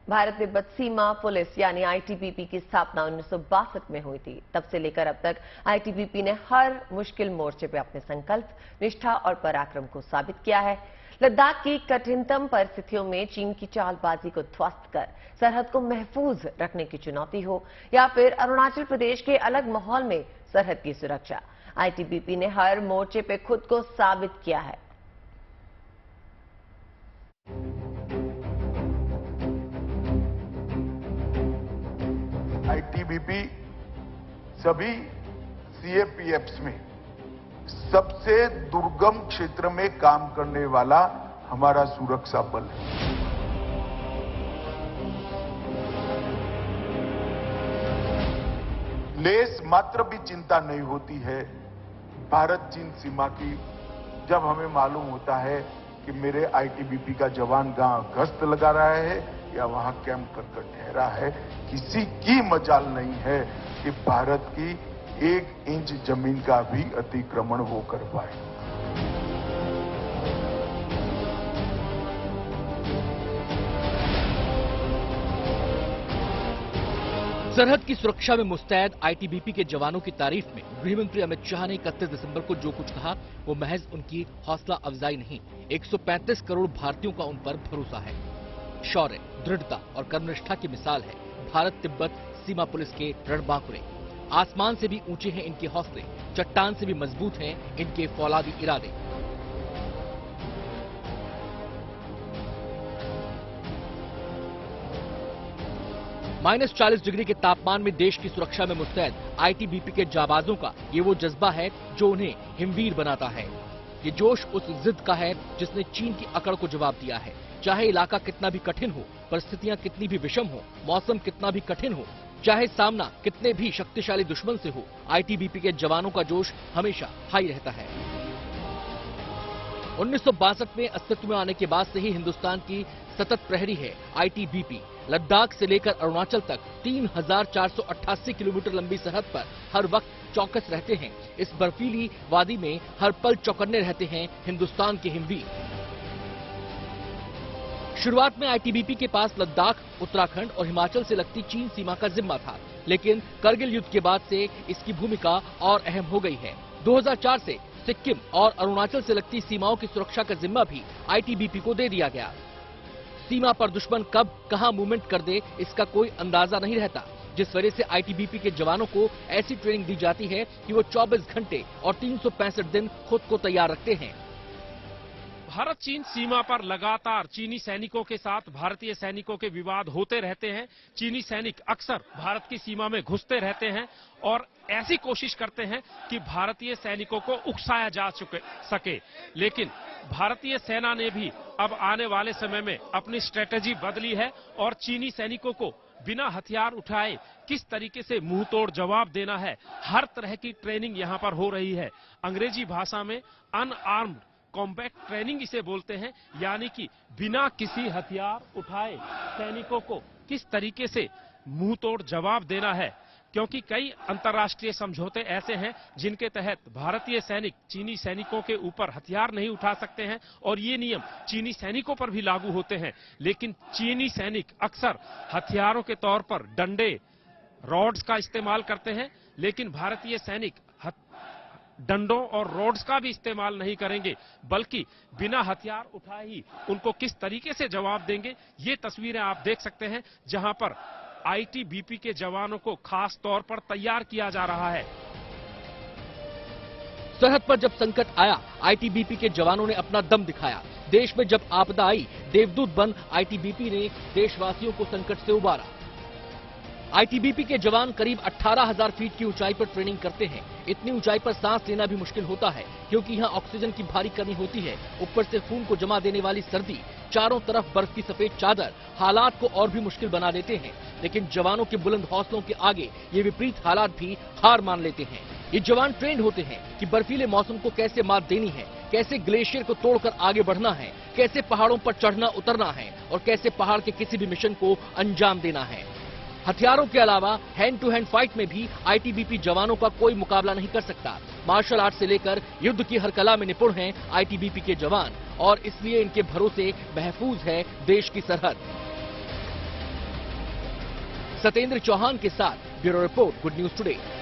भारत तिब्बत सीमा police यानी ITBP की स्थापना 1962 में हुई थी। तब से लेकर अब तक आईटीबीपी ने हर मुश्किल मोर्चे पे अपने संकल्प, निष्ठा और पराक्रम को साबित किया है। लद्दाख की कठिनतम परिस्थितियों में चीन की चालबाजी को ध्वस्त कर सरहद को महफूज रखने की चुनौती हो या फिर अरुणाचल प्रदेश के अलग माहौल में सरहद की सुरक्षा, आईटीबीपी ने हर मोर्चे पे खुद को साबित किया है। आईटीबीपी सभी सीएपीएफ्स में सबसे दुर्गम क्षेत्र में काम करने वाला हमारा सुरक्षा बल है। लेस मात्र भी चिंता नहीं होती है भारत चीन सीमा की, जब हमें मालूम होता है कि मेरे आईटीबीपी का जवान गश्त लगा रहा है या वहां कैंप कर ठहरा है। किसी की मजाल नहीं है कि भारत की 1 इंच जमीन का भी अतिक्रमण वो कर पाए। सरहद की सुरक्षा में मुस्तैद आईटीबीपी के जवानों की तारीफ में गृहमंत्री अमित शाह ने 31 दिसंबर को जो कुछ कहा वो महज उनकी हौसला अफजाई नहीं, 135 करोड़ भारतीयों का उन पर भरोसा है। शौर्य, दृढ़ता और कर्मनिष्ठा की मिसाल है भारत तिब्बत सीमा पुलिस के रणबांकुरे। आसमान से भी ऊंचे हैं इनके हौसले, चट्टान से भी मजबूत हैं इनके फौलादी इरादे। -40 डिग्री के तापमान में देश की सुरक्षा में मुस्तैद आईटीबीपी के जाबाजों का ये वो जज्बा है जो उन्हें हिमवीर बनाता है। ये जोश उस जिद का है जिसने चीन की अकड़ को जवाब दिया है। चाहे इलाका कितना भी कठिन हो, परिस्थितियां कितनी भी विषम हो, मौसम कितना भी कठिन हो, चाहे सामना कितने भी शक्तिशाली दुश्मन से हो, आईटीबीपी के जवानों का जोश हमेशा हाई रहता है। 1962 में अस्तित्व में आने के बाद से ही हिंदुस्तान की सतत प्रहरी है आईटीबीपी। लद्दाख से लेकर अरुणाचल तक 3488 किलोमीटर लंबी सरहद पर हर वक्त चौकस रहते हैं। इस बर्फीली वादी में हर पल चौकन्ने रहते हैं हिंदुस्तान के हिमवीर। शुरुआत में आईटीबीपी के पास लद्दाख, उत्तराखंड और हिमाचल से लगती चीन सीमा का जिम्मा था, लेकिन करगिल युद्ध के बाद से इसकी भूमिका और अहम हो गई है। 2004 से सिक्किम और अरुणाचल से लगती सीमाओं की सुरक्षा का जिम्मा भी आईटीबीपी को दे दिया गया। सीमा पर दुश्मन कब कहां मूवमेंट कर दे इसका कोई अंदाजा नहीं रहता, जिस वजह से आईटीबीपी के जवानों को ऐसी ट्रेनिंग दी जाती है कि वो 24 घंटे और 365 दिन खुद को तैयार रखते हैं। भारत चीन सीमा पर लगातार चीनी सैनिकों के साथ भारतीय सैनिकों के विवाद होते रहते हैं। चीनी सैनिक अक्सर भारत की सीमा में घुसते रहते हैं और ऐसी कोशिश करते हैं कि भारतीय सैनिकों को उकसाया जा सके, लेकिन भारतीय सेना ने भी अब आने वाले समय में अपनी स्ट्रेटेजी बदली है और चीनी सैनिकों को बिना हथियार उठाए किस तरीके से मुंह तोड़ जवाब देना है, हर तरह की ट्रेनिंग यहां पर हो रही है। अंग्रेजी भाषा में अनआर्म्ड कॉम्बैट ट्रेनिंग इसे बोलते हैं, यानी कि बिना किसी हथियार उठाए सैनिकों को किस तरीके से मुंह तोड़ जवाब देना है, क्योंकि कई अंतर्राष्ट्रीय समझौते ऐसे हैं जिनके तहत भारतीय सैनिक चीनी सैनिकों के ऊपर हथियार नहीं उठा सकते हैं और ये नियम चीनी सैनिकों पर भी लागू होते हैं। लेकिन चीनी सैनिक अक्सर हथियारों के तौर पर डंडे, रॉड्स का इस्तेमाल करते हैं, लेकिन भारतीय सैनिक डंडों और रॉड्स का भी इस्तेमाल नहीं करेंगे, बल्कि बिना हथियार उठाए ही उनको किस तरीके से जवाब देंगे, ये तस्वीरें आप देख सकते हैं जहां पर आईटीबीपी के जवानों को खास तौर पर तैयार किया जा रहा है। सरहद पर जब संकट आया, आईटीबीपी के जवानों ने अपना दम दिखाया। देश में जब आपदा आई, देवदूत बन आईटीबीपी ने देशवासियों को संकट से उबारा। आईटीबीपी के जवान करीब 18,000 फीट की ऊंचाई पर ट्रेनिंग करते हैं। इतनी ऊंचाई पर सांस लेना भी मुश्किल होता है क्योंकि यहाँ ऑक्सीजन की भारी कमी होती है। ऊपर से खून को जमा देने वाली सर्दी, चारों तरफ बर्फ की सफेद चादर हालात को और भी मुश्किल बना देते हैं। लेकिन जवानों के बुलंद हौसलों के आगे ये विपरीत हालात भी हार मान लेते हैं। ये जवान ट्रेंड होते हैं कि बर्फीले मौसम को कैसे मात देनी है, कैसे ग्लेशियर को तोड़कर आगे बढ़ना है, कैसे पहाड़ों पर चढ़ना उतरना है और कैसे पहाड़ के किसी भी मिशन को अंजाम देना है। हथियारों के अलावा हैंड टू हैंड फाइट में भी आईटीबीपी जवानों का कोई मुकाबला नहीं कर सकता। मार्शल आर्ट से लेकर युद्ध की हर कला में निपुण हैं आईटीबीपी के जवान और इसलिए इनके भरोसे महफूज है देश की सरहद। सत्येंद्र चौहान के साथ bureau report, good news today.